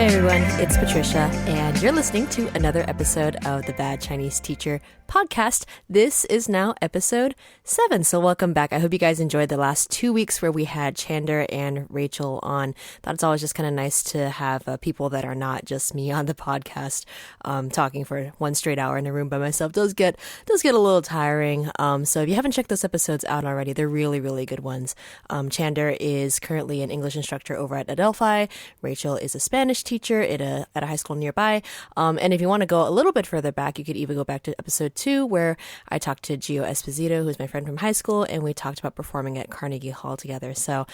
Hey everyone, it's Patricia, and you're listening to another episode of the Bad Chinese Teacher podcast. This is now episode 7, so welcome back. I hope you guys enjoyed the last 2 weeks where we had Chander and Rachel on. Thought it's always just kind of nice to have people that are not just me on the podcast talking for one straight hour in a room by myself. Does get a little tiring. So if you haven't checked those episodes out already, they're really, really good ones. Chander is currently an English instructor over at Adelphi. Rachel is a Spanish teacher at a high school nearby. And if you want to go a little bit further back, you could even go back to episode 2 where I talked to Gio Esposito, who's my friend from high school, and we talked about performing at Carnegie Hall together. So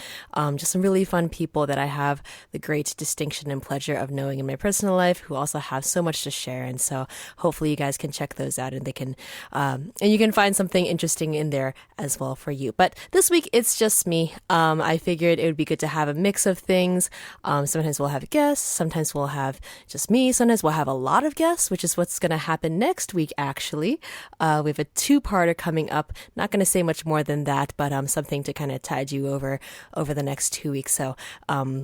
just some really fun people that I have the great distinction and pleasure of knowing in my personal life who also have so much to share. And so hopefully you guys can check those out and they can and you can find something interesting in there as well for you. But this week it's just me. I figured it would be good to have a mix of things. Sometimes we'll have guests, sometimes we'll have just me, sometimes we'll have a lot of guests, which is what's going to happen next week actually. We have a 2-parter coming up. Not going to say much more than that, but something to kind of tide you over the next 2 weeks. So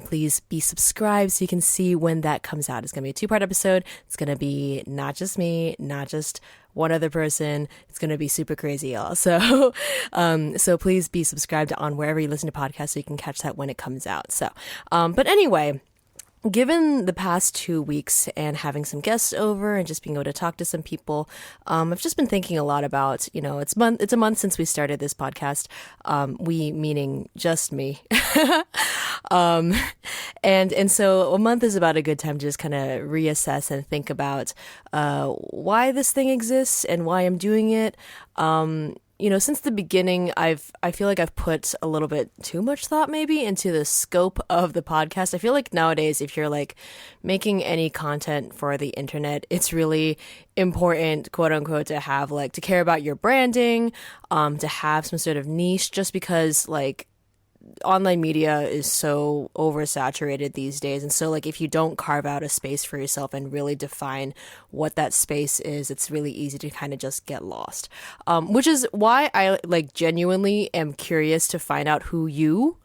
please be subscribed so you can see when that comes out. It's going to be a 2-part episode. It's going to be not just me, not just one other person. It's going to be super crazy, y'all. So, so please be subscribed on wherever you listen to podcasts so you can catch that when it comes out. So, but anyway, given the past 2 weeks and having some guests over and just being able to talk to some people, I've just been thinking a lot about, it's a month since we started this podcast. We meaning just me. And so a month is about a good time to just kind of reassess and think about why this thing exists and why I'm doing it. Since the beginning, I feel like I've put a little bit too much thought maybe into the scope of the podcast. I feel like nowadays, if you're like making any content for the internet, it's really important, quote unquote, to have to care about your branding, to have some sort of niche, just because online media is so oversaturated these days. And so if you don't carve out a space for yourself and really define what that space is, it's really easy to kind of just get lost. Which is why I genuinely am curious to find out who you,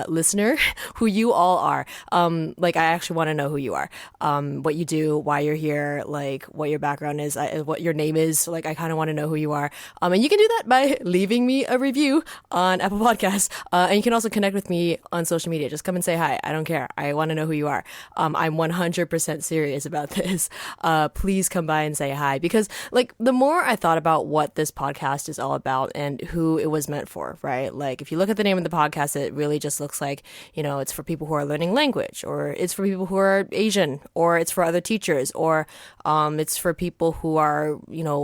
listener, who you all are. I actually want to know who you are, what you do, why you're here, what your background is, what your name is. I kind of want to know who you are. And you can do that by leaving me a review on Apple Podcasts. And you can also connect with me on social media. Just come and say hi. I don't care. I want to know who you are. I'm 100% serious about this. Please come by and say hi, because the more I thought about what this podcast is all about and who it was meant for, right? If you look at the name of the podcast, it really just looks like, it's for people who are learning language, or it's for people who are Asian, or it's for other teachers, or it's for people who are,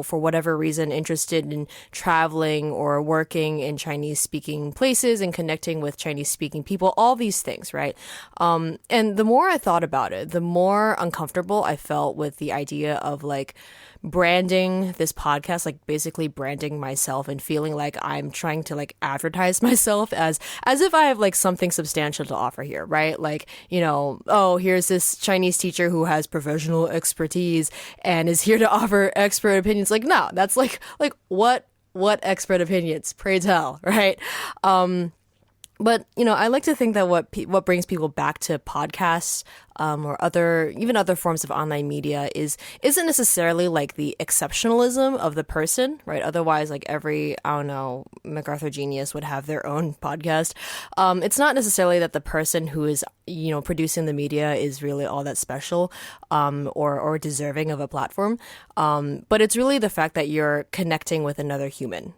for whatever reason interested in traveling or working in Chinese speaking places and connecting with Chinese speaking people, all these things, right? And the more I thought about it, the more uncomfortable I felt with the idea of branding this podcast, basically branding myself and feeling like I'm trying to advertise myself as if I have something substantial to offer here, right? Oh, here's this Chinese teacher who has professional expertise and is here to offer expert opinions. No, that's what expert opinions, pray tell, right? But, I like to think that what brings people back to podcasts or other forms of online media isn't necessarily the exceptionalism of the person, right? Otherwise, every, MacArthur genius would have their own podcast. It's not necessarily that the person who is, producing the media is really all that special or deserving of a platform. But it's really the fact that you're connecting with another human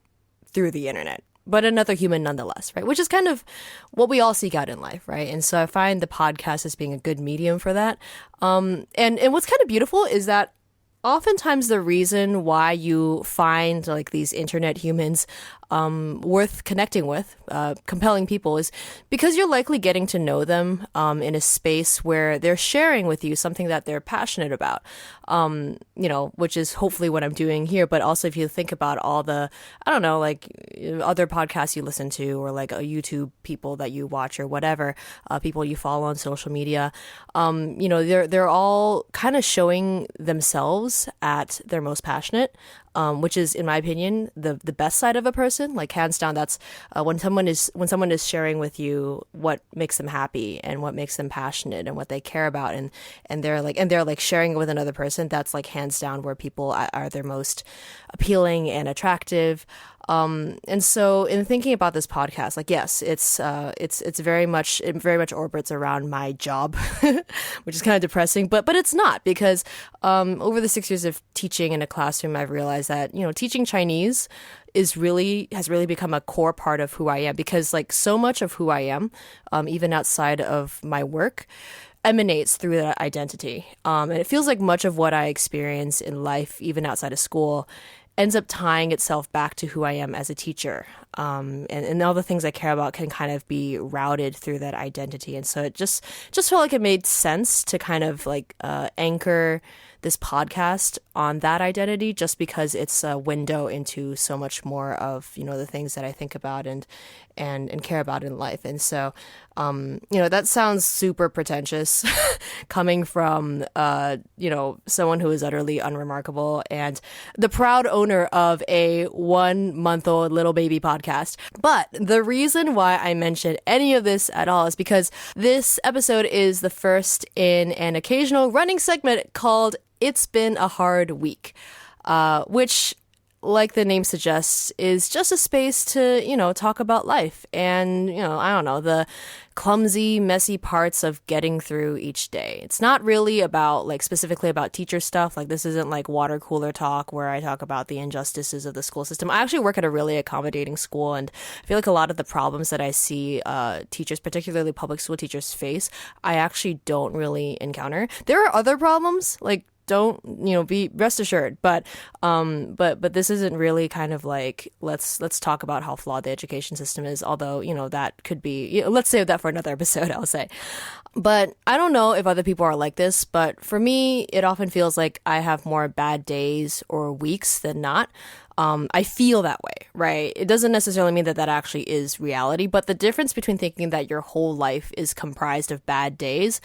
through the internet, but another human nonetheless, right? Which is kind of what we all seek out in life, right? And so I find the podcast as being a good medium for that. And what's kind of beautiful is that oftentimes the reason why you find these internet humans worth connecting with, compelling people, is because you're likely getting to know them in a space where they're sharing with you something that they're passionate about, which is hopefully what I'm doing here. But also if you think about all the, other podcasts you listen to, or a YouTube people that you watch or whatever, people you follow on social media, they're all kind of showing themselves at their most passionate. which is, in my opinion, the best side of a person. Like hands down, that's when someone is sharing with you what makes them happy and what makes them passionate and what they care about, and they're like sharing it with another person. That's like hands down where people are their most appealing and attractive. And so in thinking about this podcast, like, yes, it's very much, it very much orbits around my job, which is kind of depressing, but it's not, because, over the 6 years of teaching in a classroom, I've realized that, teaching Chinese has really become a core part of who I am, because like so much of who I am, even outside of my work, emanates through that identity. And it feels like much of what I experience in life, even outside of school, ends up tying itself back to who I am as a teacher. And all the things I care about can kind of be routed through that identity. And so it just felt like it made sense to kind of like anchor this podcast on that identity, just because it's a window into so much more of, the things that I think about and care about in life. And so, that sounds super pretentious coming from, someone who is utterly unremarkable and the proud owner of a 1-month-old little baby podcast. But the reason why I mention any of this at all is because this episode is the first in an occasional running segment called It's Been a Hard Week, which, like the name suggests, is just a space to, talk about life and, I don't know, the clumsy, messy parts of getting through each day. It's not really about, like, specifically about teacher stuff. Like, this isn't like water cooler talk where I talk about the injustices of the school system. I actually work at a really accommodating school, and I feel like a lot of the problems that I see teachers, particularly public school teachers, face, I actually don't really encounter. There are other problems, like, don't be rest assured, but this isn't really kind of like let's talk about how flawed the education system is, although that could be, let's save that for another episode, I'll say. But I don't know if other people are like this, but for me it often feels like I have more bad days or weeks than not. I feel that way, right? It doesn't necessarily mean that actually is reality, but the difference between thinking that your whole life is comprised of bad days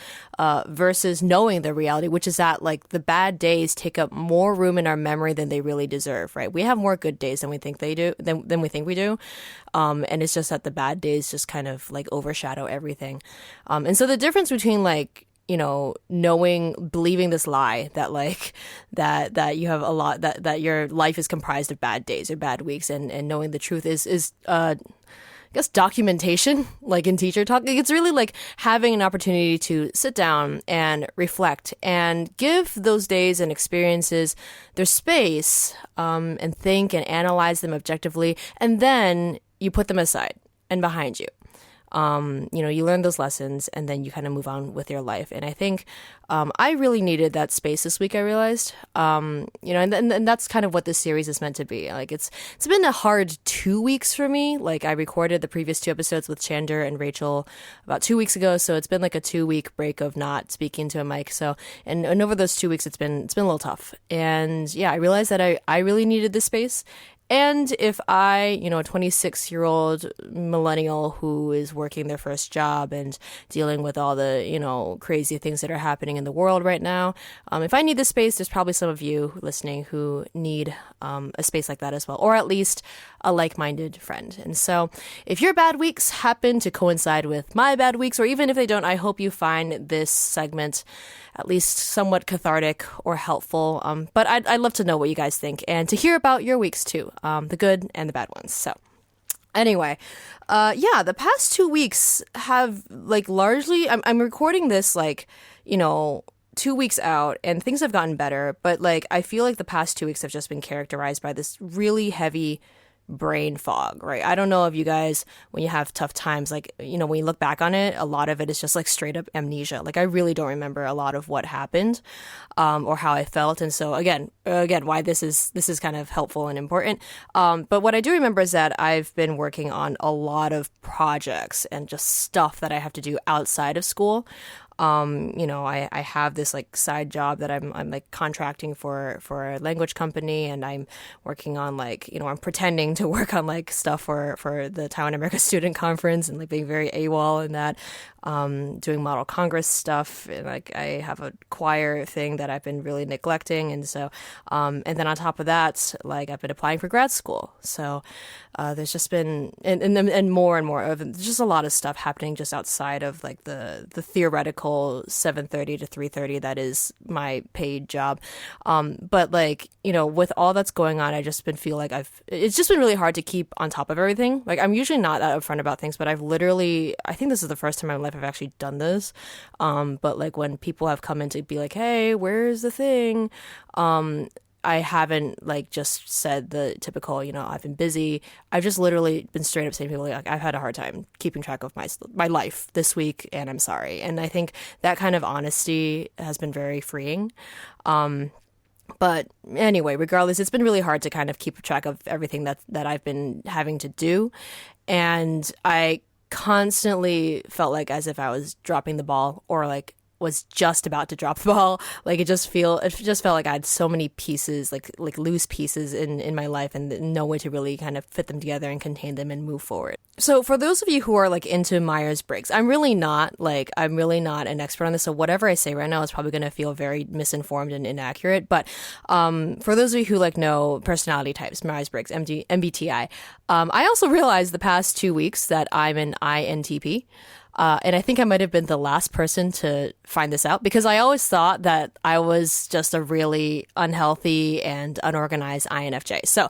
versus knowing the reality, which is that like the bad days take up more room in our memory than they really deserve, right? We have more good days than we think we do. And it's just that the bad days just kind of like overshadow everything. And so the difference between like, believing this lie that like that you have a lot, that your life is comprised of bad days or bad weeks, and knowing the truth is I guess documentation, like in teacher talk. It's really like having an opportunity to sit down and reflect and give those days and experiences their space, and think and analyze them objectively, and then you put them aside and behind you. You learn those lessons and then you kind of move on with your life. And I think I really needed that space this week, I realized. And that's kind of what this series is meant to be. Like it's been a hard 2 weeks for me. Like I recorded the previous 2 episodes with Chandler and Rachel about 2 weeks ago, so it's been like a 2-week break of not speaking to a mic. So and over those 2 weeks it's been a little tough. And yeah, I realized that I really needed this space. And if I, a 26-year-old millennial who is working their first job and dealing with all the, crazy things that are happening in the world right now, if I need this space, there's probably some of you listening who need a space like that as well, or at least a like-minded friend. And so if your bad weeks happen to coincide with my bad weeks, or even if they don't, I hope you find this segment at least somewhat cathartic or helpful. But I'd love to know what you guys think and to hear about your weeks too, the good and the bad ones. So anyway, the past 2 weeks have like largely, I'm recording this like, 2 weeks out and things have gotten better, but like I feel like the past 2 weeks have just been characterized by this really heavy brain fog, right? I don't know if you guys, when you have tough times, like, when you look back on it, a lot of it is just like straight up amnesia. Like I really don't remember a lot of what happened, or how I felt. And so again, why this is kind of helpful and important. But what I do remember is that I've been working on a lot of projects and just stuff that I have to do outside of school. I have this like side job that I'm like contracting for a language company, and I'm working on like, I'm pretending to work on like stuff for the Taiwan America Student Conference and like being very AWOL in that. doing Model Congress stuff. And like I have a choir thing that I've been really neglecting. And so, and then on top of that, like I've been applying for grad school. So there's just been, and more of just a lot of stuff happening just outside of like the theoretical 7:30 to 3:30 that is my paid job. But like, you know, with all that's going on, I just been feel like it's just been really hard to keep on top of everything. Like I'm usually not that upfront about things, but I think this is the first time in my life I've actually done this. But like when people have come in to be like, hey, where's the thing? I haven't like just said the typical, you know, I've been busy. I've just literally been straight up saying to people like I've had a hard time keeping track of my life this week, and I'm sorry. And I think that kind of honesty has been very freeing. But anyway, regardless, it's been really hard to kind of keep track of everything that I've been having to do, and I constantly felt like as if I was dropping the ball or like was just about to drop the ball. Like it just felt like I had so many pieces, like loose pieces in my life, and no way to really kind of fit them together and contain them and move forward. So for those of you who are like into Myers-Briggs, I'm really not an expert on this. So whatever I say right now is probably going to feel very misinformed and inaccurate. But for those of you who like know personality types, Myers-Briggs, MBTI, I also realized the past 2 weeks that I'm an INTP. And I think I might have been the last person to find this out because I always thought that I was just a really unhealthy and unorganized INFJ. So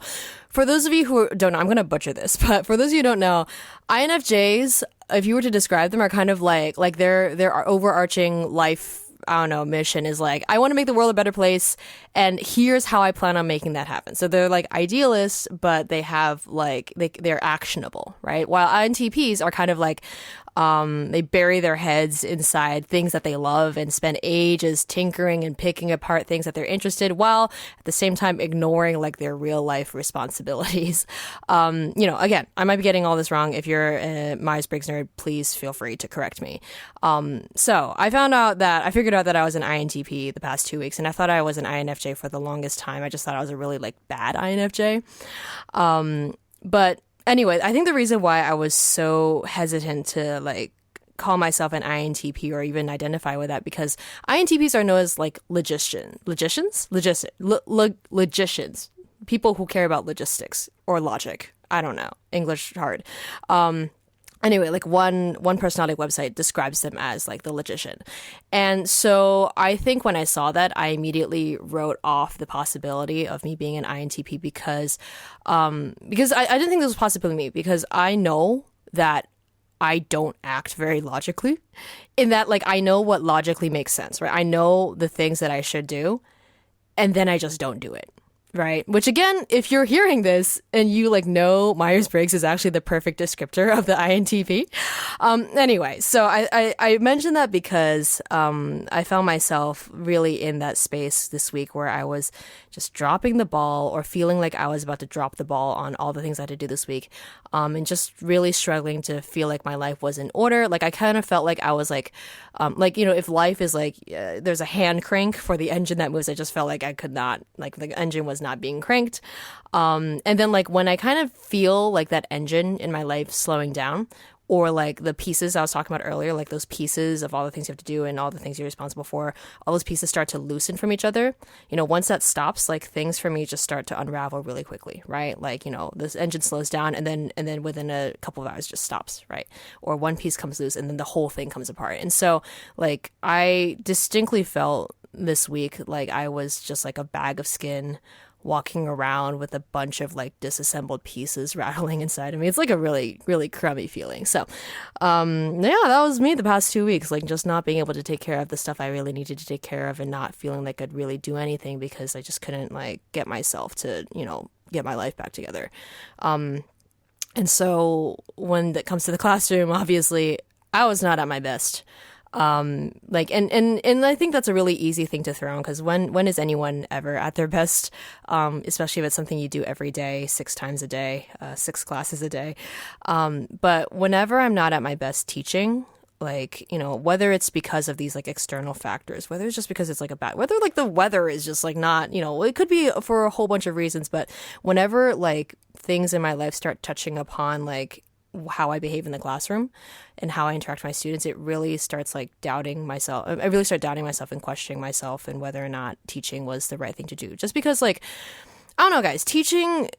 for those of you who don't know, I'm going to butcher this, but for those of you who don't know, INFJs, if you were to describe them, are kind of like their overarching life, I don't know, mission is like, I want to make the world a better place, and here's how I plan on making that happen. So they're like idealists, but they have like, they're actionable, right? While INTPs are kind of like, they bury their heads inside things that they love and spend ages tinkering and picking apart things that they're interested, while at the same time ignoring like their real life responsibilities. You know, again, I might be getting all this wrong. If you're a Myers-Briggs nerd, please feel free to correct me. So I figured out that I was an INTP the past 2 weeks, and I thought I was an INFJ for the longest time. I just thought I was a really like bad INFJ. But anyway, I think the reason why I was so hesitant to like call myself an INTP or even identify with that, because INTPs are known as like logicians, people who care about logistics or logic. I don't know, English hard. Anyway, like one personality website describes them as like the logician. And so I think when I saw that, I immediately wrote off the possibility of me being an INTP because I didn't think this was a possibility of me, because I know that I don't act very logically, in that like I know what logically makes sense, right? I know the things that I should do, and then I just don't do it. Right. Which again, if you're hearing this and you like know Myers-Briggs is actually the perfect descriptor of the INTP. Anyway, so I mentioned that because I found myself really in that space this week where I was just dropping the ball, or feeling like I was about to drop the ball on all the things I had to do this week. And just really struggling to feel like my life was in order. Like I kind of felt like I was like, you know, if life is like, there's a hand crank for the engine that moves, I just felt like I could not, like the engine was not being cranked. And then like when I kind of feel like that engine in my life slowing down, or like the pieces I was talking about earlier, like those pieces of all the things you have to do and all the things you're responsible for, all those pieces start to loosen from each other. You know, once that stops, like things for me just start to unravel really quickly, right? Like, you know, this engine slows down and then within a couple of hours just stops, right? Or one piece comes loose and then the whole thing comes apart. And so like I distinctly felt this week like I was just like a bag of skin walking around with a bunch of like disassembled pieces rattling inside of me. It's like a really, really crummy feeling. So, yeah, that was me the past 2 weeks, like just not being able to take care of the stuff I really needed to take care of, and not feeling like I'd really do anything because I just couldn't like get myself to, you know, get my life back together. And so when it comes to the classroom, obviously I was not at my best. Like, and I think that's a really easy thing to throw on, because when is anyone ever at their best? Especially if it's something you do every day, 6 times a day, 6 classes a day. But whenever I'm not at my best teaching, like, you know, whether it's because of these like external factors, whether it's just because it's like whether like the weather is just like not, you know, it could be for a whole bunch of reasons, but whenever like things in my life start touching upon like how I behave in the classroom and how I interact with my students, it really starts like doubting myself. I really start doubting myself and questioning myself and whether or not teaching was the right thing to do. Just because, like, I don't know, guys, teaching,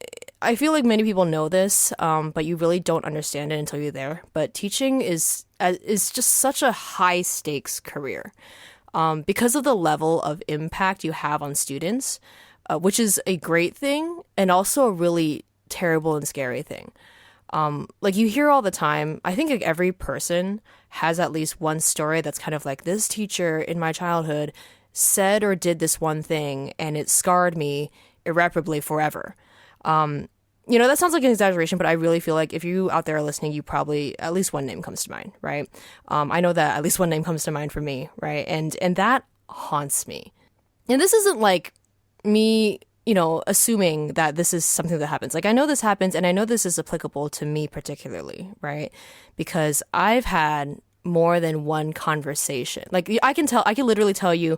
I feel like many people know this, but you really don't understand it until you're there. But teaching is just such a high stakes career, because of the level of impact you have on students, which is a great thing and also a really terrible and scary thing. Like you hear all the time, I think like every person has at least one story that's kind of like, this teacher in my childhood said or did this one thing and it scarred me irreparably forever. That sounds like an exaggeration, but I really feel like if you out there are listening, you probably, at least one name comes to mind, right? I know that at least one name comes to mind for me, right? And that haunts me. And this isn't like me, assuming that this is something that happens. Like, I know this happens, and I know this is applicable to me particularly, right? Because I've had more than one conversation. Like, I can literally tell you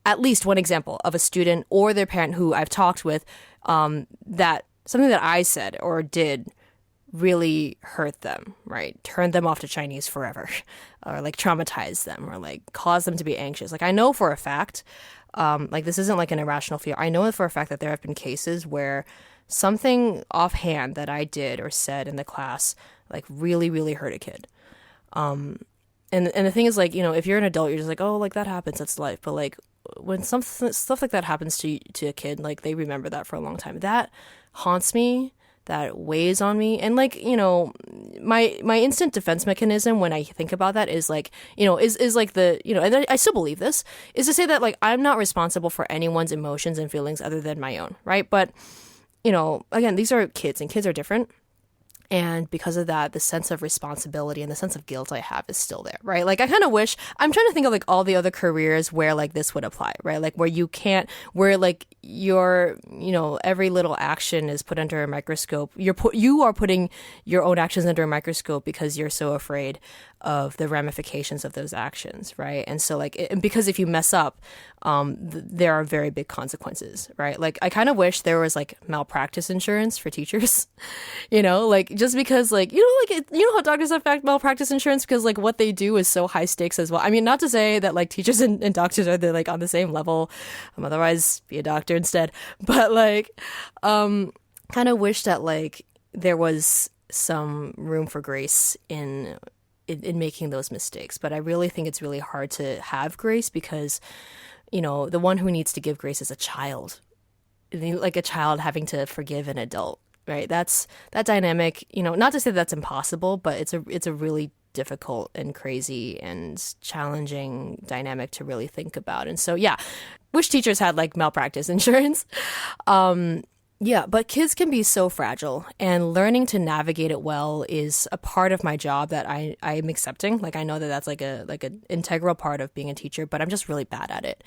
at least one example of a student or their parent who I've talked with, that something that I said or did really hurt them, right? Turned them off to Chinese forever, or like traumatized them, or like caused them to be anxious. Like, I know for a fact, like this isn't like an irrational fear. I know for a fact that there have been cases where something offhand that I did or said in the class like really, really hurt a kid. And the thing is, like, if you're an adult, you're just like, oh, like that happens, that's life. But like when stuff like that happens to a kid, like they remember that for a long time. That haunts me. That weighs on me. And like, my instant defense mechanism when I think about that is like, is like the, and I still believe this, is to say that like I'm not responsible for anyone's emotions and feelings other than my own, right? But, again, these are kids and kids are different. And because of that, the sense of responsibility and the sense of guilt I have is still there, right? Like, I kind of wish, I'm trying to think of like all the other careers where like this would apply, right? Like where you can't, where like your, every little action is put under a microscope. You are putting your own actions under a microscope because you're so afraid of the ramifications of those actions, right? And so like, because if you mess up, there are very big consequences, right? Like, I kind of wish there was like malpractice insurance for teachers, like just because like, how doctors have malpractice insurance because like what they do is so high stakes as well. I mean, not to say that like teachers and doctors are like on the same level, otherwise be a doctor instead. But like, kind of wish that like there was some room for grace in making those mistakes. But I really think it's really hard to have grace because, the one who needs to give grace is a child, like a child having to forgive an adult, right? That dynamic, not to say that's impossible, but it's a really difficult and crazy and challenging dynamic to really think about. And so, yeah, wish teachers had like malpractice insurance. Yeah, but kids can be so fragile, and learning to navigate it well is a part of my job that I'm accepting. Like, I know that that's like an integral part of being a teacher, but I'm just really bad at it.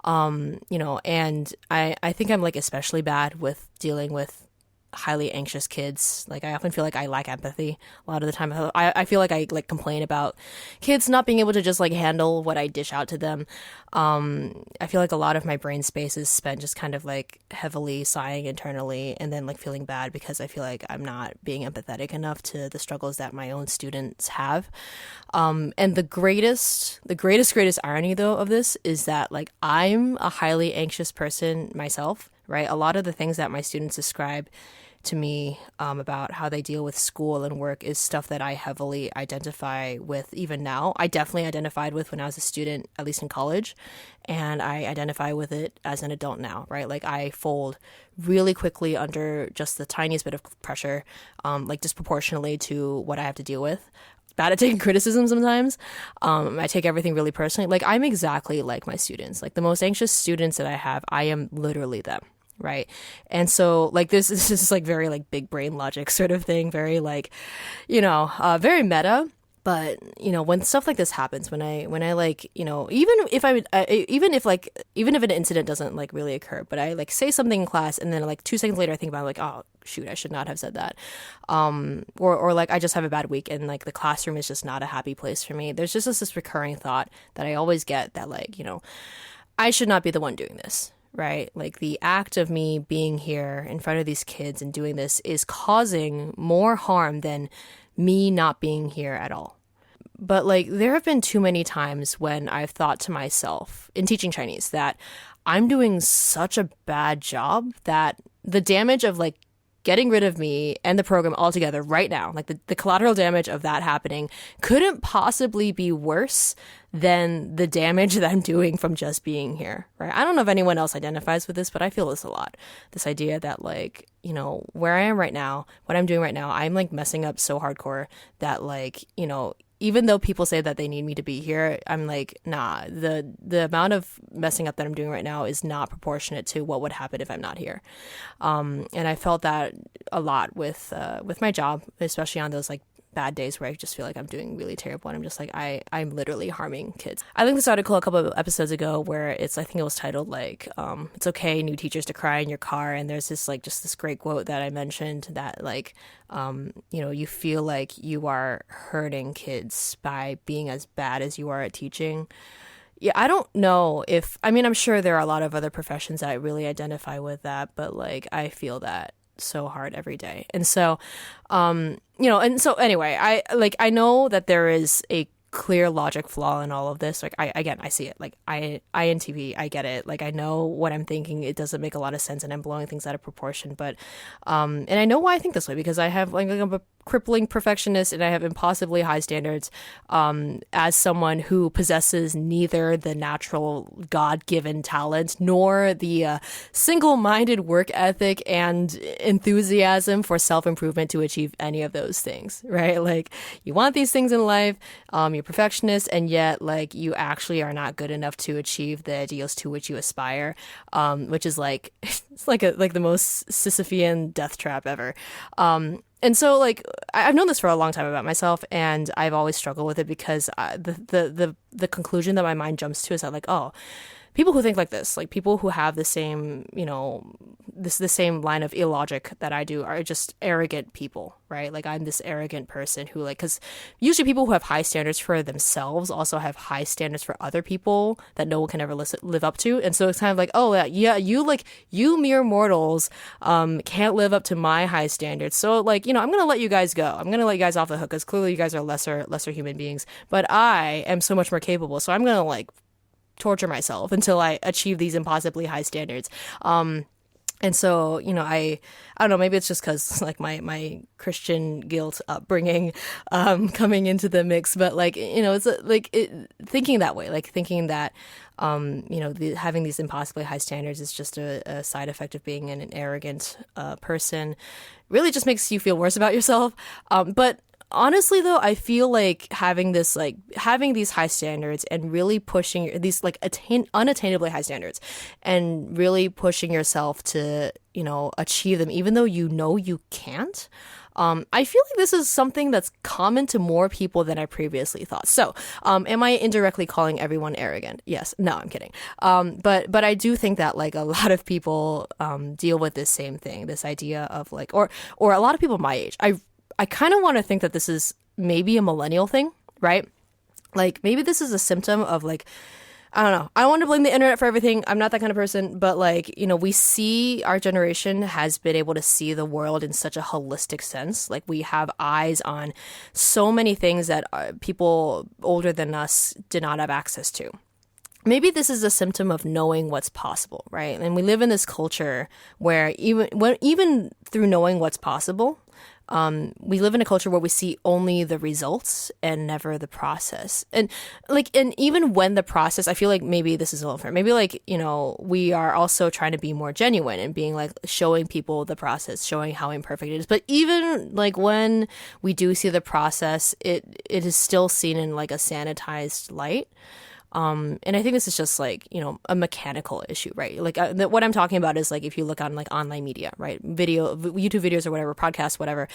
And I think I'm like especially bad with dealing with highly anxious kids. Like, I often feel like I lack empathy a lot of the time. I feel like I like complain about kids not being able to just like handle what I dish out to them. I feel like a lot of my brain space is spent just kind of like heavily sighing internally and then like feeling bad because I feel like I'm not being empathetic enough to the struggles that my own students have. And the greatest irony though of this is that like I'm a highly anxious person myself, right? A lot of the things that my students describe to me about how they deal with school and work is stuff that I heavily identify with even now. I definitely identified with when I was a student, at least in college, and I identify with it as an adult now, right? Like, I fold really quickly under just the tiniest bit of pressure, like disproportionately to what I have to deal with. Bad at taking criticism sometimes. I take everything really personally. Like, I'm exactly like my students. Like, the most anxious students that I have, I am literally them. Right. And so like this is like very like big brain logic sort of thing, very like, very meta. But, when stuff like this happens, when I like, even if an incident doesn't like really occur, but I like say something in class and then like 2 seconds later I think about it, like, oh shoot, I should not have said that. Or like I just have a bad week and like the classroom is just not a happy place for me. There's just this recurring thought that I always get that like, I should not be the one doing this. Right? Like, the act of me being here in front of these kids and doing this is causing more harm than me not being here at all. But like there have been too many times when I've thought to myself in teaching Chinese that I'm doing such a bad job that the damage of like getting rid of me and the program altogether right now, like the collateral damage of that happening couldn't possibly be worse than the damage that I'm doing from just being here, right? I don't know if anyone else identifies with this, but I feel this a lot. This idea that like, you know, where I am right now, what I'm doing right now, I'm like messing up so hardcore that like, you know, even though people say that they need me to be here, I'm like, nah, the amount of messing up that I'm doing right now is not proportionate to what would happen if I'm not here. And I felt that a lot with my job, especially on those like bad days where I just feel like I'm doing really terrible and I'm just like, I'm literally harming kids. I linked this article a couple of episodes ago where I think it was titled like, it's okay new teachers to cry in your car. And there's this like, just this great quote that I mentioned that like, you know, you feel like you are hurting kids by being as bad as you are at teaching. Yeah, I don't know if, I mean, I'm sure there are a lot of other professions that really identify with that, but like, I feel that so hard every day. And so, you know, and so anyway, I know that there is a clear logic flaw in all of this. Like I see it. Like INTP, I get it. Like I know what I'm thinking. It doesn't make a lot of sense and I'm blowing things out of proportion. But and I know why I think this way because I have like I'm a crippling perfectionist and I have impossibly high standards as someone who possesses neither the natural God-given talent nor the single-minded work ethic and enthusiasm for self-improvement to achieve any of those things, right? Like you want these things in life, you're perfectionist, and yet like you actually are not good enough to achieve the ideals to which you aspire, which is like it's like the most Sisyphean death trap ever. And so, like, I've known this for a long time about myself, and I've always struggled with it because the conclusion that my mind jumps to is that, like, oh, people who think like this, like people who have the same, you know, the same line of illogic that I do are just arrogant people, right? Like I'm this arrogant person who like, because usually people who have high standards for themselves also have high standards for other people that no one can ever live up to. And so it's kind of like, oh yeah, you mere mortals can't live up to my high standards. So like, you know, I'm going to let you guys go. I'm going to let you guys off the hook because clearly you guys are lesser human beings, but I am so much more capable. So I'm going to like torture myself until I achieve these impossibly high standards. And so, you know, I don't know, maybe it's just because like my Christian guilt upbringing coming into the mix, but like, you know, it's thinking that way, like thinking that, you know, having these impossibly high standards is just a side effect of being an arrogant person really just makes you feel worse about yourself. But honestly, though, I feel like having these high standards and really pushing these like unattainably high standards and really pushing yourself to, you know, achieve them, even though you know you can't. I feel like this is something that's common to more people than I previously thought. So, am I indirectly calling everyone arrogant? Yes. No, I'm kidding. But I do think that like a lot of people deal with this same thing, this idea of like, or a lot of people my age. I kind of want to think that this is maybe a millennial thing, right? Like maybe this is a symptom of like, I don't know. I don't want to blame the internet for everything. I'm not that kind of person, but like, you know, we see our generation has been able to see the world in such a holistic sense. Like we have eyes on so many things that people older than us did not have access to. Maybe this is a symptom of knowing what's possible, right? And we live in this culture where even through knowing what's possible, we live in a culture where we see only the results and never the process. And even when the process, I feel like maybe this is a little unfair. Maybe like, you know, we are also trying to be more genuine and being like showing people the process, showing how imperfect it is. But even like when we do see the process, it is still seen in like a sanitized light. And I think this is just like, you know, a mechanical issue, right? Like what I'm talking about is like, if you look on like online media, right? YouTube videos or whatever, podcasts, whatever,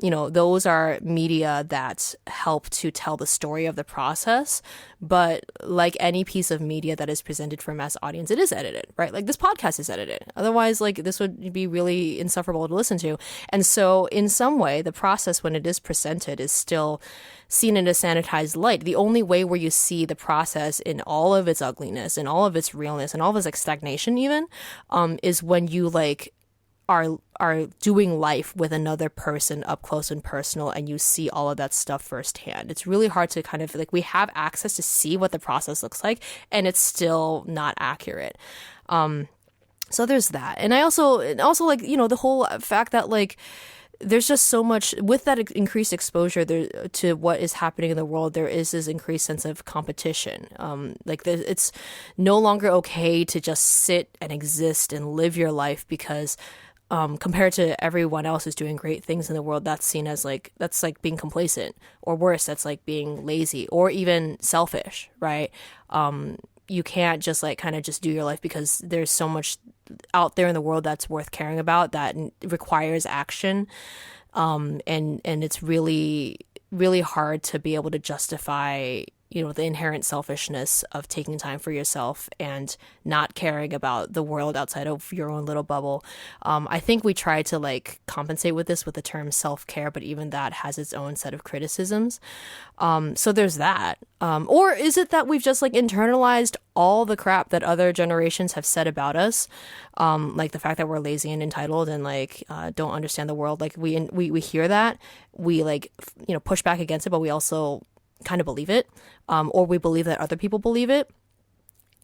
you know, those are media that help to tell the story of the process. But like any piece of media that is presented for a mass audience, it is edited, right? Like this podcast is edited. Otherwise, like this would be really insufferable to listen to. And so in some way, the process when it is presented is still seen in a sanitized light. The only way where you see the process in all of its ugliness and all of its realness and all of its like stagnation even, is when you like are doing life with another person up close and personal, and you see all of that stuff firsthand. It's really hard to kind of like, we have access to see what the process looks like, and it's still not accurate. So there's that. And also like, the whole fact that like, there's just so much with that increased exposure there to what is happening in the world. There is this increased sense of competition. It's no longer okay to just sit and exist and live your life because compared to everyone else who's doing great things in the world, that's seen as like, that's like being complacent, or worse, that's like being lazy or even selfish, right? You can't just like kind of just do your life because there's so much out there in the world that's worth caring about that requires action. And it's really, really hard to be able to justify, the inherent selfishness of taking time for yourself and not caring about the world outside of your own little bubble. I think we try to like compensate with this with the term self-care, but even that has its own set of criticisms. So there's that. Or is it that we've just like internalized all the crap that other generations have said about us? Like the fact that we're lazy and entitled and like don't understand the world. Like we hear that, we like, push back against it, but we also kind of believe it, or we believe that other people believe it.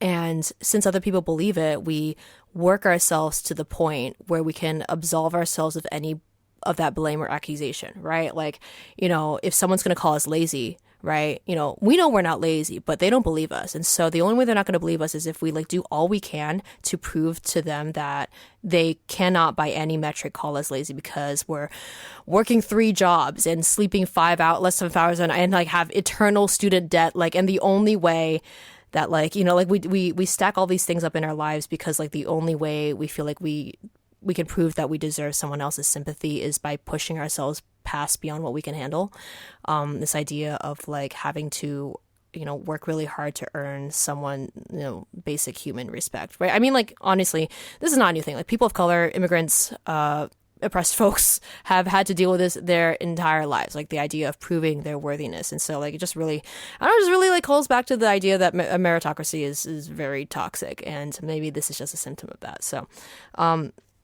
And since other people believe it, we work ourselves to the point where we can absolve ourselves of any of that blame or accusation, right? Like, if someone's going to call us lazy, right? We know we're not lazy, but they don't believe us. And so the only way they're not going to believe us is if we like do all we can to prove to them that they cannot by any metric call us lazy because we're working 3 jobs and sleeping less than 5 hours and like have eternal student debt. Like, and the only way that like, like we stack all these things up in our lives because like the only way we feel like we can prove that we deserve someone else's sympathy is by pushing ourselves past beyond what we can handle. This idea of like having to, work really hard to earn someone, basic human respect, right? I mean, like, honestly, this is not a new thing. Like people of color, immigrants, oppressed folks have had to deal with this their entire lives, like the idea of proving their worthiness. And so like, it just really, like calls back to the idea that a meritocracy is very toxic. And maybe this is just a symptom of that. So,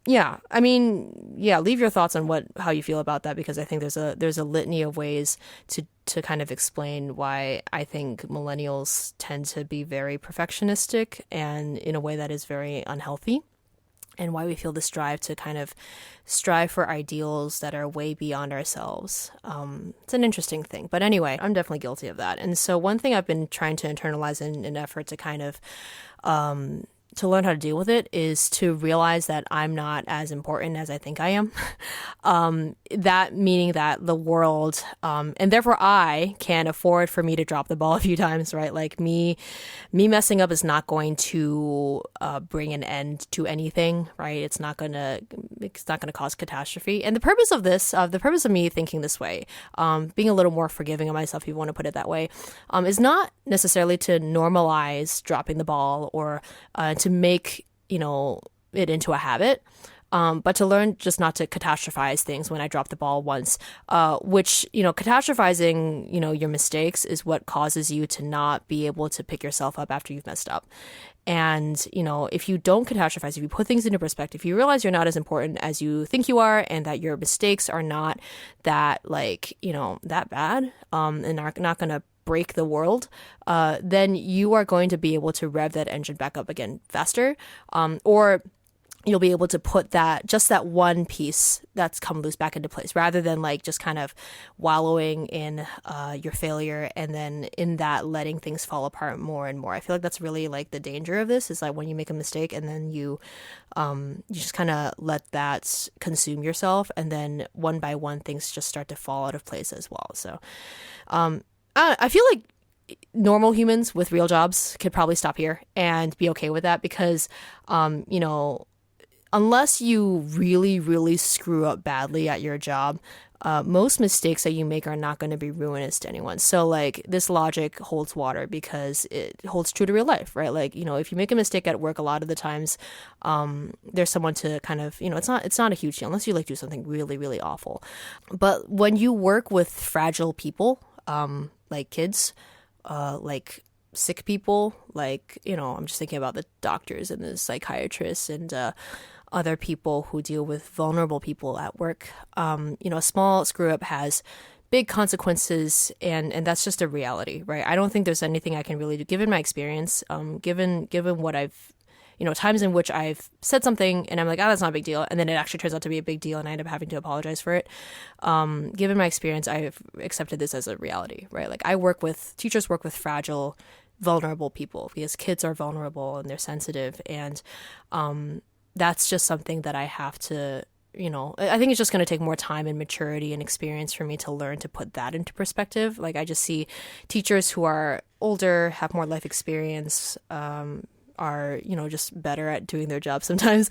yeah, I mean, yeah, leave your thoughts on how you feel about that, because I think there's a litany of ways to kind of explain why I think millennials tend to be very perfectionistic and in a way that is very unhealthy, and why we feel this drive to kind of strive for ideals that are way beyond ourselves. It's an interesting thing. But anyway, I'm definitely guilty of that. And so one thing I've been trying to internalize in an effort to kind of to learn how to deal with it is to realize that I'm not as important as I think I am. That meaning that the world, and therefore I can afford for me to drop the ball a few times, right? Like me messing up is not going to bring an end to anything, right? It's not gonna cause catastrophe. And the purpose of me thinking this way, being a little more forgiving of myself, if you want to put it that way, is not necessarily to normalize dropping the ball or to make, it into a habit. But to learn just not to catastrophize things when I drop the ball once, which, catastrophizing, your mistakes is what causes you to not be able to pick yourself up after you've messed up. And, if you don't catastrophize, if you put things into perspective, you realize you're not as important as you think you are, and that your mistakes are not that that bad, and are not going to break the world, then you are going to be able to rev that engine back up again faster, or you'll be able to put that one piece that's come loose back into place, rather than like just kind of wallowing in your failure and then in that letting things fall apart more and more. I feel like that's really like the danger of this, is like when you make a mistake and then you just kind of let that consume yourself, and then one by one things just start to fall out of place as well. So I feel like normal humans with real jobs could probably stop here and be okay with that, because unless you really, really screw up badly at your job, most mistakes that you make are not going to be ruinous to anyone. So like this logic holds water because it holds true to real life, right? Like, if you make a mistake at work, a lot of the times there's someone to kind of, it's not a huge deal unless you like do something really, really awful. But when you work with fragile people, like kids, like sick people, like, I'm just thinking about the doctors and the psychiatrists and other people who deal with vulnerable people at work. A small screw up has big consequences, and that's just a reality, right? I don't think there's anything I can really do, given my experience, given what I've, times in which I've said something and I'm like, oh, that's not a big deal, and then it actually turns out to be a big deal, and I end up having to apologize for it. Given my experience, I've accepted this as a reality, right? Like teachers work with fragile, vulnerable people because kids are vulnerable and they're sensitive, and that's just something that I have to. I think it's just going to take more time and maturity and experience for me to learn to put that into perspective. Like, I just see teachers who are older, have more life experience, are, just better at doing their job sometimes,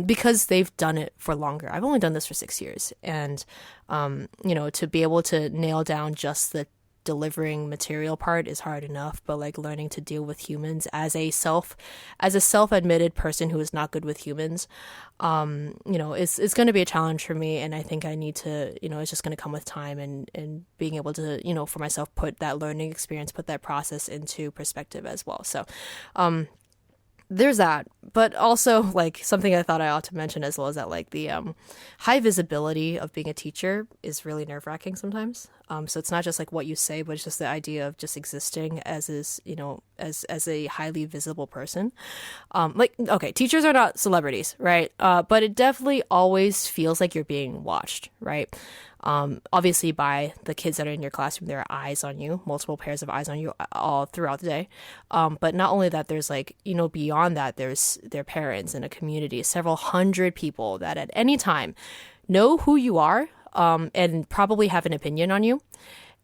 because they've done it for longer. I've only done this for 6 years. And, to be able to nail down just the delivering material part is hard enough, but like learning to deal with humans as a self-admitted person who is not good with humans, it's going to be a challenge for me. And I think I need to, it's just going to come with time and being able to, for myself, put that learning experience, put that process into perspective as well. So, there's that, but also like something I thought I ought to mention as well is that like the high visibility of being a teacher is really nerve-wracking sometimes. So it's not just like what you say, but it's just the idea of just existing as a highly visible person. Okay, teachers are not celebrities, right? But it definitely always feels like you're being watched, right? Obviously by the kids that are in your classroom, there are eyes on you, multiple pairs of eyes on you all throughout the day. But not only that, there's like, beyond that, there's their parents and a community, several hundred people that at any time know who you are, and probably have an opinion on you.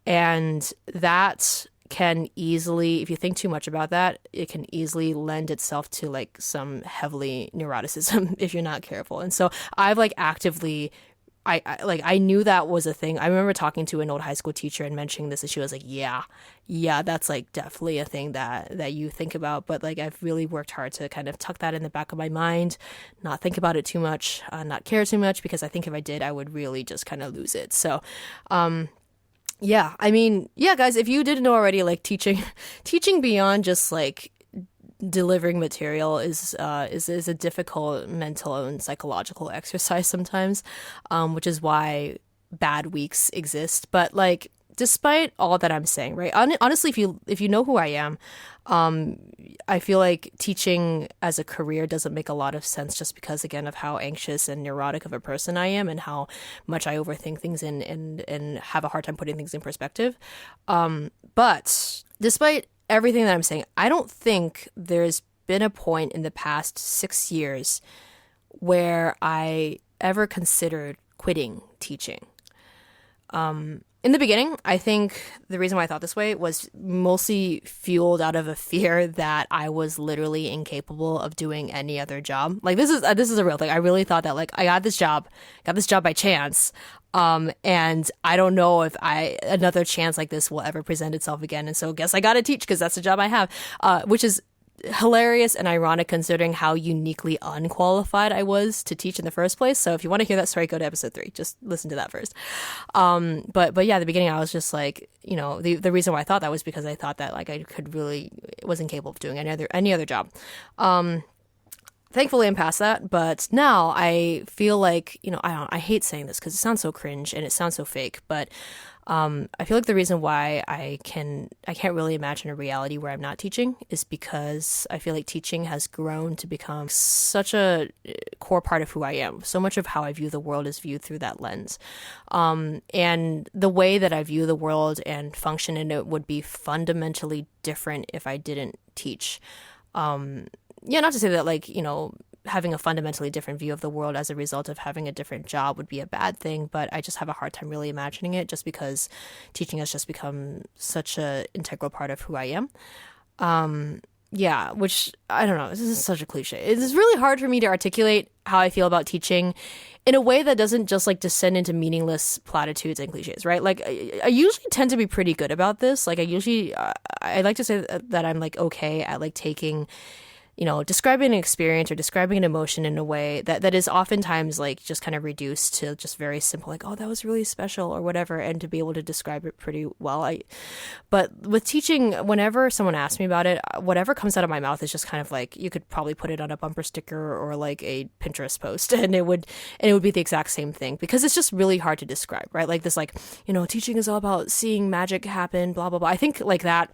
And that can easily, if you think too much about that, it can easily lend itself to like some heavily neuroticism if you're not careful. And so I've like actively I knew that was a thing. I remember talking to an old high school teacher and mentioning this, and she was like, yeah, that's like definitely a thing that you think about. But like, I've really worked hard to kind of tuck that in the back of my mind, not think about it too much, not care too much, because I think if I did, I would really just kind of lose it. So, yeah, I mean, yeah, guys, if you didn't know already, like teaching beyond just like delivering material is a difficult mental and psychological exercise sometimes, which is why bad weeks exist. But like, despite all that I'm saying, right? Honestly, if you know who I am, I feel like teaching as a career doesn't make a lot of sense, just because, again, of how anxious and neurotic of a person I am and how much I overthink things and have a hard time putting things in perspective. But despite everything that I'm saying, I don't think there's been a point in the past 6 years where I ever considered quitting teaching. In the beginning, I think the reason why I thought this way was mostly fueled out of a fear that I was literally incapable of doing any other job. Like, this is a real thing. I really thought that, like, I got this job by chance. And I don't know if another chance like this will ever present itself again. And so I guess I got to teach because that's the job I have, which is hilarious and ironic considering how uniquely unqualified I was to teach in the first place. So if you want to hear that story, go to episode 3. Just listen to that first. But yeah, at the beginning I was just like, the reason why I thought that was because I thought that like I wasn't capable of doing any other job. Thankfully, I'm past that, but now I feel like, I hate saying this because it sounds so cringe and it sounds so fake, but I feel like the reason why I can't really imagine a reality where I'm not teaching is because I feel like teaching has grown to become such a core part of who I am. So much of how I view the world is viewed through that lens. And the way that I view the world and function in it would be fundamentally different if I didn't teach. Not to say that like, having a fundamentally different view of the world as a result of having a different job would be a bad thing, but I just have a hard time really imagining it just because teaching has just become such an integral part of who I am. Which I don't know, this is such a cliche. It's really hard for me to articulate how I feel about teaching in a way that doesn't just like descend into meaningless platitudes and cliches, right? Like I usually tend to be pretty good about this. Like I like to say that I'm like okay at like taking describing an experience or describing an emotion in a way that is oftentimes like just kind of reduced to just very simple, like, oh, that was really special or whatever, and to be able to describe it pretty well. But with teaching, whenever someone asks me about it, whatever comes out of my mouth is just kind of like, you could probably put it on a bumper sticker or like a Pinterest post, and it would be the exact same thing, because it's just really hard to describe, right? Like this, like, teaching is all about seeing magic happen, blah, blah, blah. I think like that,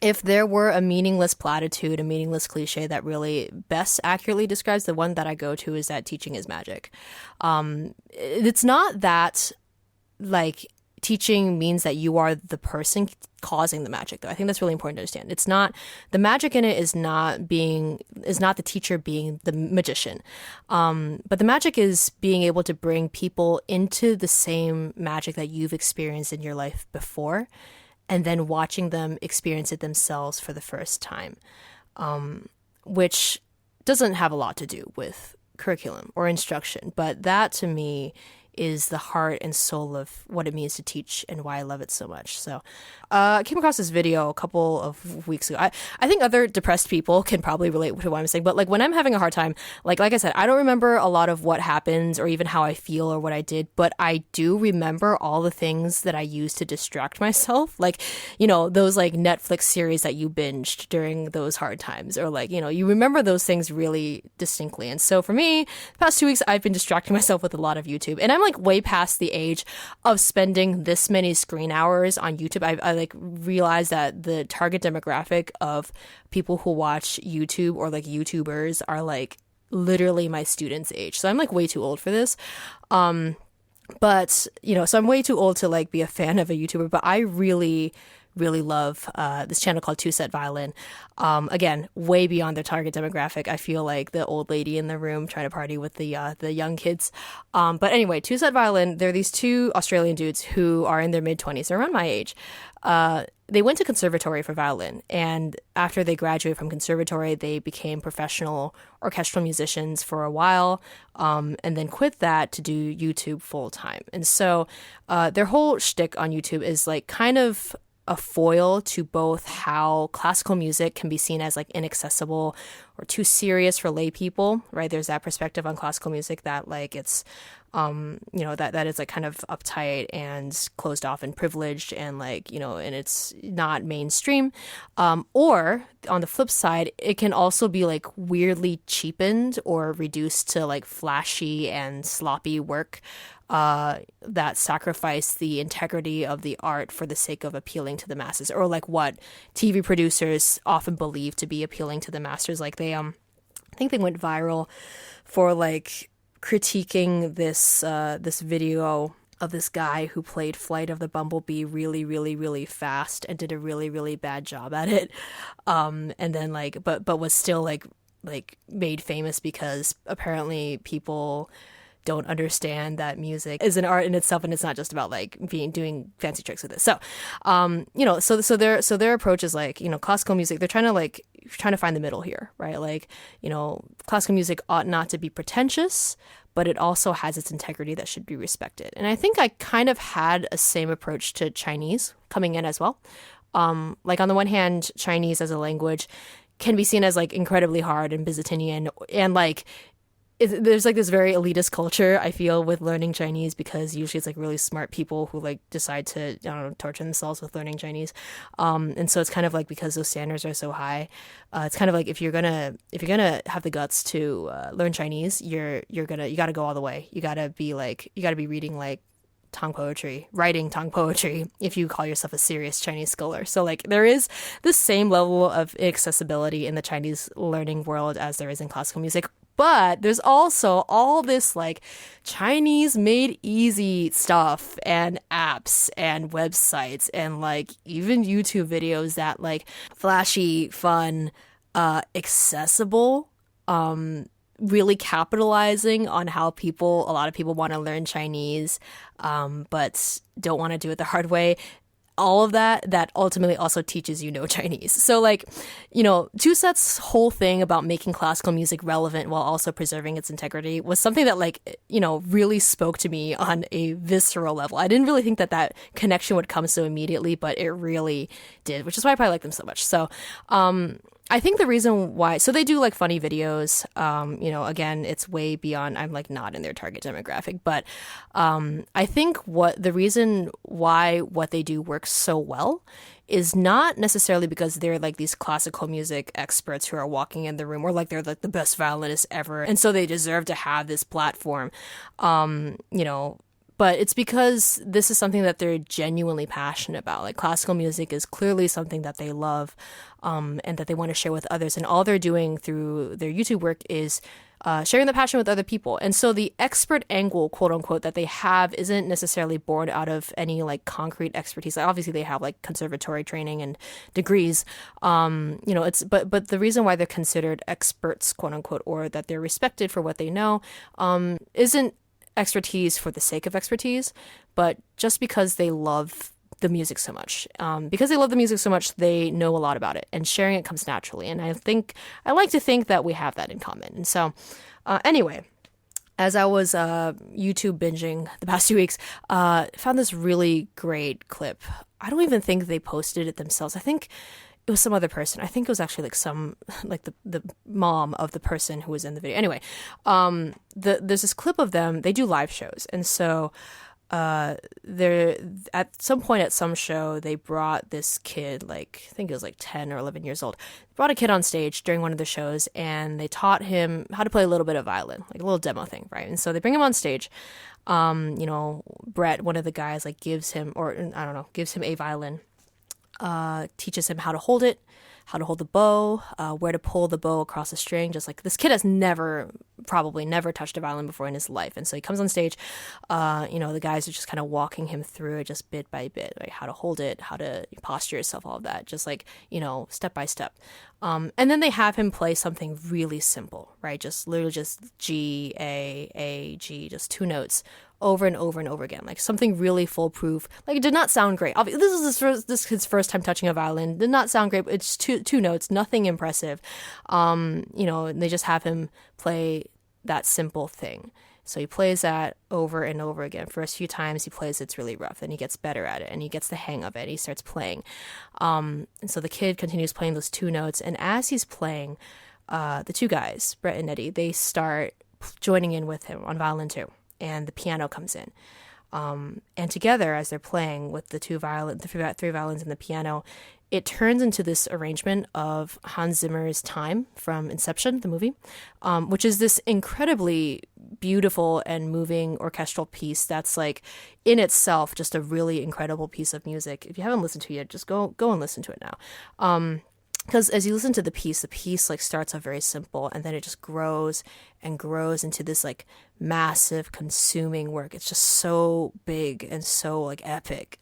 if there were a meaningless platitude, a meaningless cliche that really best accurately describes, the one that I go to is that teaching is magic. It's not that like teaching means that you are the person causing the magic, though. I think that's really important to understand. It's not, the magic in it is not the teacher being the magician. But the magic is being able to bring people into the same magic that you've experienced in your life before, and then watching them experience it themselves for the first time, which doesn't have a lot to do with curriculum or instruction. But that, to me, is the heart and soul of what it means to teach and why I love it so much. So I came across this video a couple of weeks ago. I think other depressed people can probably relate to what I'm saying, but like when I'm having a hard time, like I said, I don't remember a lot of what happens or even how I feel or what I did, but I do remember all the things that I used to distract myself. Like, those like Netflix series that you binged during those hard times, or like, you remember those things really distinctly. And so for me, the past 2 weeks, I've been distracting myself with a lot of YouTube, and I'm like way past the age of spending this many screen hours on YouTube. I like realized that the target demographic of people who watch YouTube or like YouTubers are like literally my students' age. So I'm like way too old for this. But, so I'm way too old to like be a fan of a YouTuber, but I really love this channel called Two Set Violin. Again, way beyond their target demographic. I feel like the old lady in the room trying to party with the young kids. But anyway, Two Set Violin, they're these two Australian dudes who are in their mid-20s. They're around my age. They went to conservatory for violin, and after they graduated from conservatory, they became professional orchestral musicians for a while, and then quit that to do YouTube full time. And so their whole shtick on YouTube is like kind of a foil to both how classical music can be seen as like inaccessible or too serious for lay people, right? There's that perspective on classical music that like it's, that is like kind of uptight and closed off and privileged and like, and it's not mainstream. Or on the flip side, it can also be like weirdly cheapened or reduced to like flashy and sloppy work that sacrifice the integrity of the art for the sake of appealing to the masses, or like what TV producers often believe to be appealing to the masses. Like they, I think they went viral for like critiquing this video of this guy who played Flight of the Bumblebee really, really, really fast and did a really, really bad job at it. And then like, but was still like made famous because apparently people don't understand that music is an art in itself, and it's not just about like doing fancy tricks with it. So, so their approach is like, classical music, they're trying to find the middle here, right? Like, classical music ought not to be pretentious, but it also has its integrity that should be respected. And I think I kind of had a same approach to Chinese coming in as well. Like on the one hand, Chinese as a language can be seen as like incredibly hard and Byzantinian, and like there's like this very elitist culture, I feel, with learning Chinese, because usually it's like really smart people who like decide to, torture themselves with learning Chinese. And so it's kind of like, because those standards are so high, it's kind of like if you're gonna have the guts to learn Chinese, you gotta go all the way. You gotta be reading like Tang poetry, writing Tang poetry, if you call yourself a serious Chinese scholar. So like there is the same level of accessibility in the Chinese learning world as there is in classical music. But there's also all this like Chinese made easy stuff and apps and websites and like even YouTube videos that like flashy, fun, accessible, really capitalizing on how a lot of people want to learn Chinese, but don't want to do it the hard way. All of that ultimately also teaches you no Chinese. So like, Two Set's whole thing about making classical music relevant while also preserving its integrity was something that like, really spoke to me on a visceral level. I didn't really think that connection would come so immediately, but it really did, which is why I probably like them so much. So, I think the reason why, so they do like funny videos. Again, it's way beyond. I'm like not in their target demographic, but I think what the reason why what they do works so well is not necessarily because they're like these classical music experts who are walking in the room, or like they're like the best violinists ever, and so they deserve to have this platform. But it's because this is something that they're genuinely passionate about. Like classical music is clearly something that they love, and that they want to share with others. And all they're doing through their YouTube work is sharing the passion with other people. And so the expert angle, quote unquote, that they have isn't necessarily born out of any like concrete expertise. Like, obviously, they have like conservatory training and degrees. But the reason why they're considered experts, quote unquote, or that they're respected for what they know, isn't expertise for the sake of expertise, but just because they love the music so much. Because they love the music so much, they know a lot about it, and sharing it comes naturally. And I like to think that we have that in common. And so, anyway, as I was YouTube binging the past 2 weeks, found this really great clip. I don't even think they posted it themselves. I think it was some other person. I think it was actually like the mom of the person who was in the video. Anyway, there's this clip of them. They do live shows, and so they're at some point at some show they brought this kid, like I think it was like 10 or 11 years old. Brought a kid on stage during one of the shows, and they taught him how to play a little bit of violin, like a little demo thing, right? And so they bring him on stage. Brett, one of the guys, like gives him a violin. Teaches him how to hold it, how to hold the bow, where to pull the bow across the string. Just like this kid has probably never touched a violin before in his life. And so he comes on stage, the guys are just kind of walking him through it just bit by bit, like how to hold it, how to posture yourself, all of that, just like, step by step. And then they have him play something really simple, right? Just literally just G, A, G, just 2 notes over and over and over again, like something really foolproof. Like it did not sound great. Obviously, this is this kid's first time touching a violin. Did not sound great. But it's two notes, nothing impressive. And they just have him play that simple thing. So he plays that over and over again. First few times he plays, it's really rough. Then he gets better at it, and he gets the hang of it. He starts playing. And so the kid continues playing those 2 notes. And as he's playing, the 2 guys, Brett and Eddie, they start joining in with him on violin too. And the piano comes in. And together, as they're playing with the 3 violins and the piano, it turns into this arrangement of Hans Zimmer's Time from Inception, the movie, which is this incredibly beautiful and moving orchestral piece that's like in itself just a really incredible piece of music. If you haven't listened to it yet, just go and listen to it now. Because as you listen to the piece like starts off very simple, and then it just grows and grows into this like massive consuming work. It's just so big and so like epic,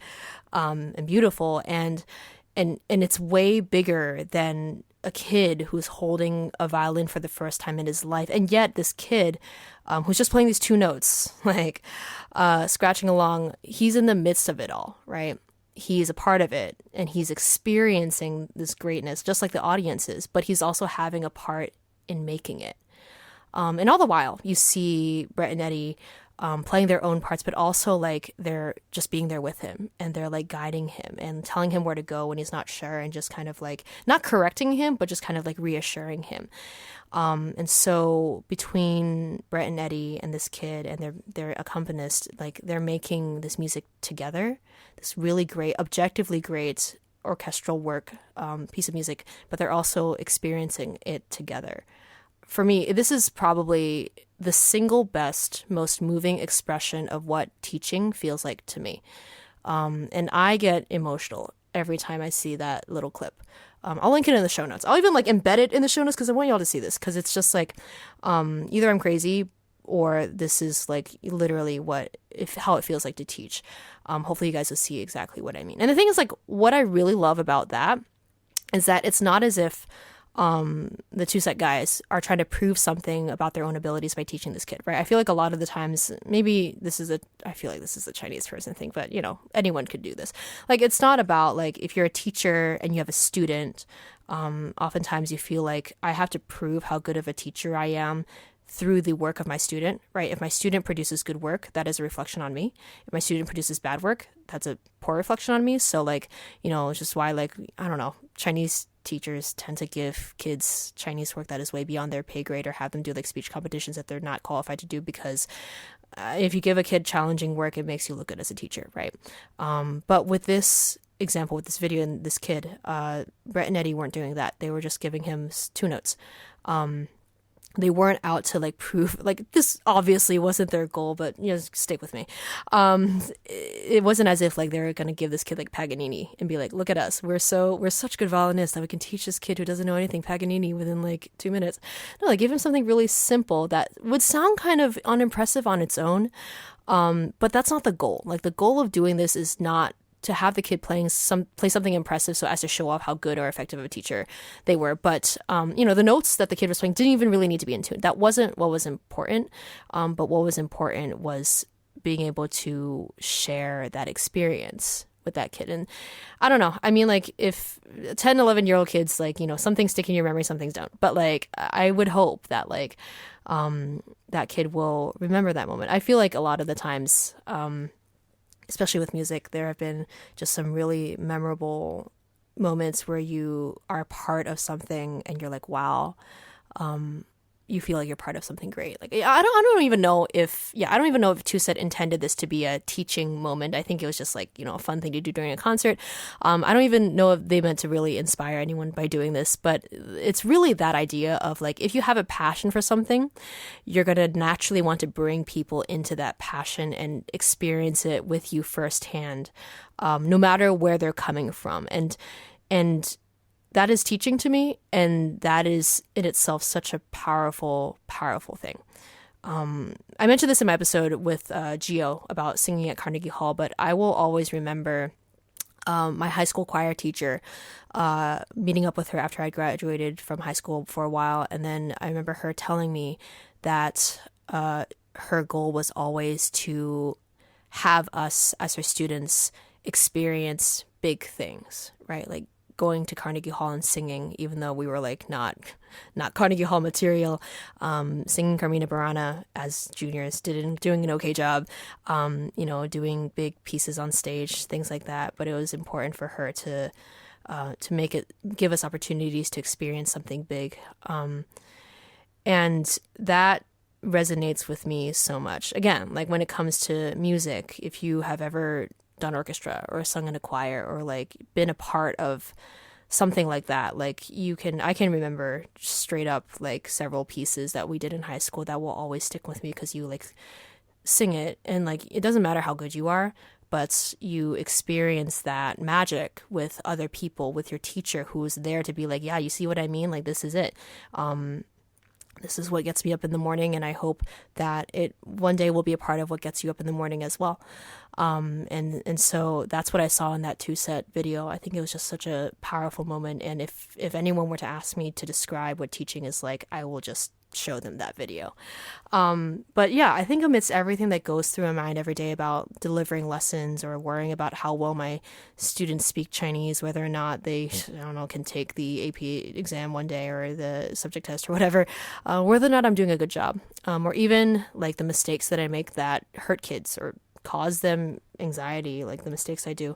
and beautiful, and it's way bigger than a kid who's holding a violin for the first time in his life. And yet this kid, who's just playing these 2 notes, like scratching along, he's in the midst of it all, right? He's a part of it, and he's experiencing this greatness just like the audience is, but he's also having a part in making it. And all the while you see Brett and Eddie playing their own parts, but also like they're just being there with him, and they're like guiding him and telling him where to go when he's not sure, and just kind of like not correcting him, but just kind of like reassuring him. And so between Brett and Eddie and this kid and their accompanist, like they're making this music together, this really great, objectively great orchestral work, piece of music, but they're also experiencing it together. For me, this is probably the single best, most moving expression of what teaching feels like to me. And I get emotional every time I see that little clip. I'll link it in the show notes. I'll even like embed it in the show notes because I want y'all to see this, because it's just like either I'm crazy or this is like literally how it feels like to teach. Hopefully you guys will see exactly what I mean. And the thing is, like, what I really love about that is that it's not as if the 2 set guys are trying to prove something about their own abilities by teaching this kid, right? I feel like a lot of the times, I feel like this is a Chinese person thing, but anyone could do this. Like, it's not about like, if you're a teacher and you have a student, oftentimes you feel like I have to prove how good of a teacher I am through the work of my student, right? If my student produces good work, that is a reflection on me. If my student produces bad work, that's a poor reflection on me. So like, it's just why, like, I don't know, Chinese teachers tend to give kids Chinese work that is way beyond their pay grade, or have them do like speech competitions that they're not qualified to do, because if you give a kid challenging work, it makes you look good as a teacher, right? But with this example, with this video and this kid, Brett and Eddie weren't doing that. They were just giving him 2 notes. They weren't out to like prove, like, this obviously wasn't their goal, but stick with me. It wasn't as if like they were going to give this kid like Paganini and be like, look at us, we're such good violinists that we can teach this kid who doesn't know anything Paganini within like 2 minutes. No, like, give him something really simple that would sound kind of unimpressive on its own. But that's not the goal. Like, the goal of doing this is not to have the kid play something impressive so as to show off how good or effective of a teacher they were. But, the notes that the kid was playing didn't even really need to be in tune. That wasn't what was important. But what was important was being able to share that experience with that kid. And I don't know. I mean, like, if 10, 11-year-old kids, like, some things stick in your memory, some things don't. But like, I would hope that like, that kid will remember that moment. I feel like a lot of the times, especially with music, there have been just some really memorable moments where you are part of something and you're like, wow, you feel like you're part of something great. Like, I don't even know if Two-Set intended this to be a teaching moment. I think it was just like, a fun thing to do during a concert. I don't even know if they meant to really inspire anyone by doing this, but it's really that idea of like, if you have a passion for something, you're going to naturally want to bring people into that passion and experience it with you firsthand, no matter where they're coming from. And that is teaching to me, and that is in itself such a powerful, powerful thing. I mentioned this in my episode with Gio about singing at Carnegie Hall, but I will always remember my high school choir teacher, meeting up with her after I graduated from high school for a while, and then I remember her telling me that her goal was always to have us as her students experience big things, right? Like, going to Carnegie Hall and singing, even though we were like not Carnegie Hall material, singing Carmina Burana as juniors, doing an okay job, doing big pieces on stage, things like that. But it was important for her to give us opportunities to experience something big, and that resonates with me so much. Again, like, when it comes to music, if you have ever done orchestra or sung in a choir or like been a part of something like that, like, I can remember straight up like several pieces that we did in high school that will always stick with me, because you like sing it and like, it doesn't matter how good you are, but you experience that magic with other people, with your teacher who's there to be like, yeah, you see what I mean? Like, this is it. This is what gets me up in the morning, and I hope that it one day will be a part of what gets you up in the morning as well. And so that's what I saw in that Two-Set video. I think it was just such a powerful moment. And if anyone were to ask me to describe what teaching is like, I will just show them that video. But yeah, I think amidst everything that goes through my mind every day about delivering lessons or worrying about how well my students speak Chinese, whether or not they, can take the AP exam one day or the subject test or whatever, whether or not I'm doing a good job, or even like the mistakes that I make that hurt kids or cause them anxiety, like the mistakes I do.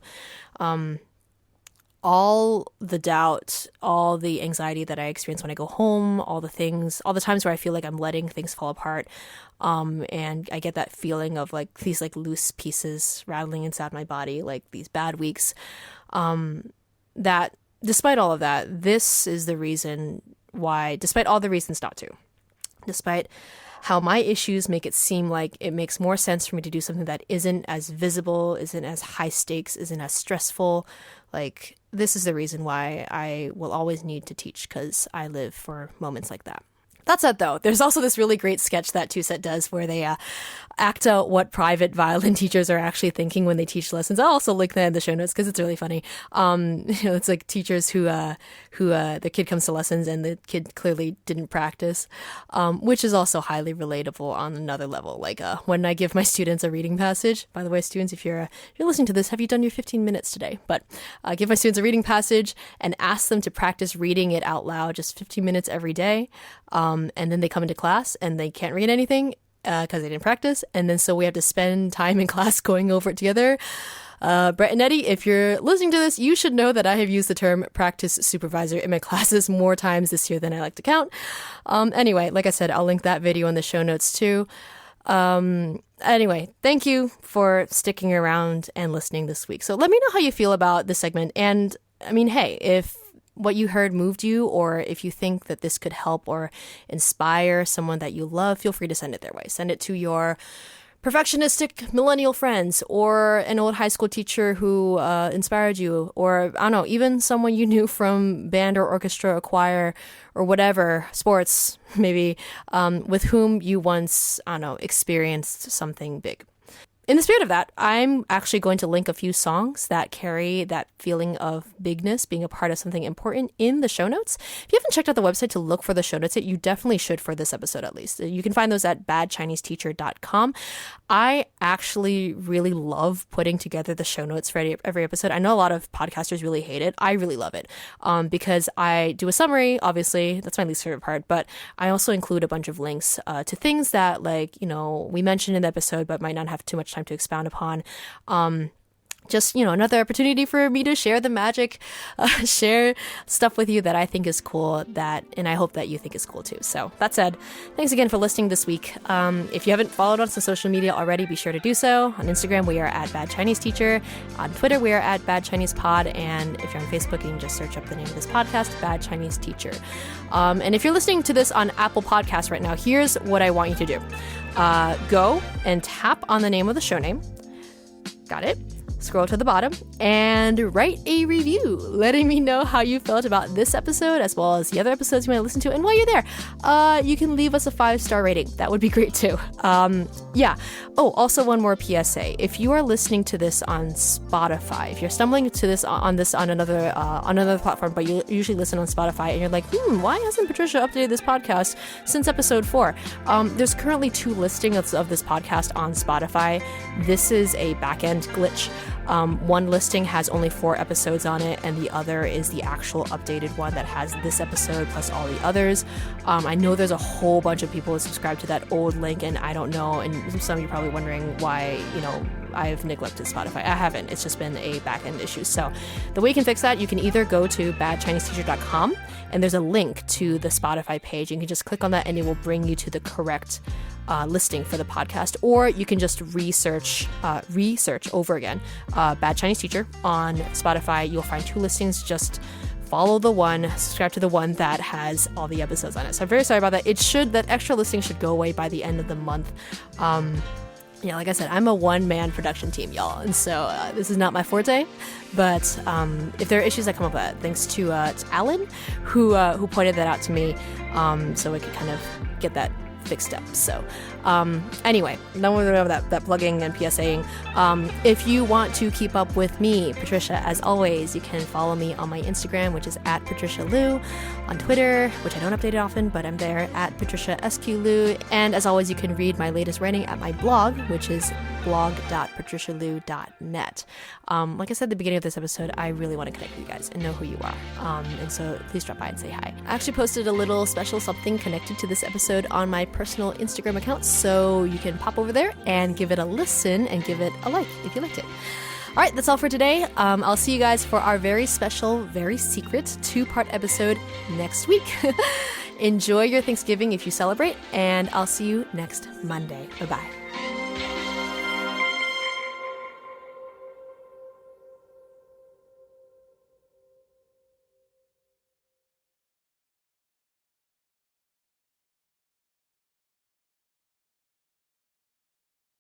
All the doubt, all the anxiety that I experience when I go home, all the times where I feel like I'm letting things fall apart, and I get that feeling of like these like loose pieces rattling inside my body, like these bad weeks, that despite all of that, this is the reason why, despite all the reasons not to, despite how my issues make it seem like it makes more sense for me to do something that isn't as visible, isn't as high stakes, isn't as stressful. Like, this is the reason why I will always need to teach, because I live for moments like that. That said, though, there's also this really great sketch that Two-Set does where they act out what private violin teachers are actually thinking when they teach lessons. I'll also link that in the show notes because it's really funny. It's like teachers who the kid comes to lessons and the kid clearly didn't practice, which is also highly relatable on another level. Like when I give my students a reading passage. By the way, students, if you're listening to this, have you done your 15 minutes today? But give my students a reading passage and ask them to practice reading it out loud, just 15 minutes every day. And then they come into class and they can't read anything because they didn't practice. And then so we have to spend time in class going over it together. Brett and Eddie, if you're listening to this, you should know that I have used the term practice supervisor in my classes more times this year than I like to count. Anyway, like I said, I'll link that video in the show notes too. Anyway, thank you for sticking around and listening this week. So let me know how you feel about this segment. And I mean, hey, if what you heard moved you, or if you think that this could help or inspire someone that you love, feel free to send it their way. Send it to your perfectionistic millennial friends, or an old high school teacher who inspired you, or I don't know, even someone you knew from band or orchestra or choir or whatever, sports maybe, with whom you once, I don't know, experienced something big. In the spirit of that, I'm actually going to link a few songs that carry that feeling of bigness, being a part of something important, in the show notes. If you haven't checked out the website to look for the show notes yet, you definitely should for this episode at least. You can find those at badchineseteacher.com. I actually really love putting together the show notes for every episode. I know a lot of podcasters really hate it. I really love it because I do a summary, obviously. That's my least favorite part. But I also include a bunch of links to things that, like, you know, we mentioned in the episode but might not have too much time to expound upon. Just, you know, another opportunity for me to share the magic, share stuff with you that I think is cool, and I hope that you think is cool too. So that said, thanks again for listening this week. If you haven't followed us on social media already, be sure to do so. On Instagram, we are at Bad Chinese Teacher. On Twitter, we are at Bad Chinese Pod. And if you're on Facebook, you can just search up the name of this podcast, Bad Chinese Teacher. And if you're listening to this on Apple Podcasts right now, here's what I want you to do. Go and tap on the name of the show name. Got it? Scroll to the bottom and write a review letting me know how you felt about this episode as well as the other episodes you might listen to. And while you're there, you can leave us a 5-star rating. That would be great too. Yeah. Oh, also one more PSA. If you are listening to this on Spotify, if you're stumbling to this on another platform, but you usually listen on Spotify and you're like, why hasn't Patricia updated this podcast since episode 4? There's currently 2 listings of this podcast on Spotify. This is a back-end glitch. One listing has only 4 episodes on it, and the other is the actual updated one that has this episode plus all the others. I know there's a whole bunch of people who subscribe to that old link, and I don't know, and some of you are probably wondering why, you know, I've neglected Spotify. I haven't. It's just been a back-end issue. So the way you can fix that, you can either go to badchineseteacher.com, and there's a link to the Spotify page. You can just click on that, and it will bring you to the correct listing for the podcast, or you can just research over again Bad Chinese Teacher on Spotify. You'll find 2 listings. Just follow the one, subscribe to the one that has all the episodes on it. So I'm very sorry about that. That extra listing should go away by the end of the month. Yeah, like I said, I'm a one-man production team, y'all, and so this is not my forte. But if there are issues that come up with that, thanks to Alan, who pointed that out to me, so I could kind of get that fixed up. So anyway, no more about that plugging and PSAing. If you want to keep up with me, Patricia, as always, you can follow me on my Instagram, which is at Patricia Liu, on Twitter, which I don't update it often, but I'm there at Patricia SQ Liu. And as always, you can read my latest writing at my blog, which is blog.patricialiu.net. Like I said at the beginning of this episode, I really want to connect with you guys and know who you are. And so please drop by and say hi. I actually posted a little special something connected to this episode on my personal Instagram account, so you can pop over there and give it a listen and give it a like if you liked it. All right, that's all for today. I'll see you guys for our very special, very secret 2-part episode next week. Enjoy your Thanksgiving if you celebrate, and I'll see you next Monday. Bye-bye.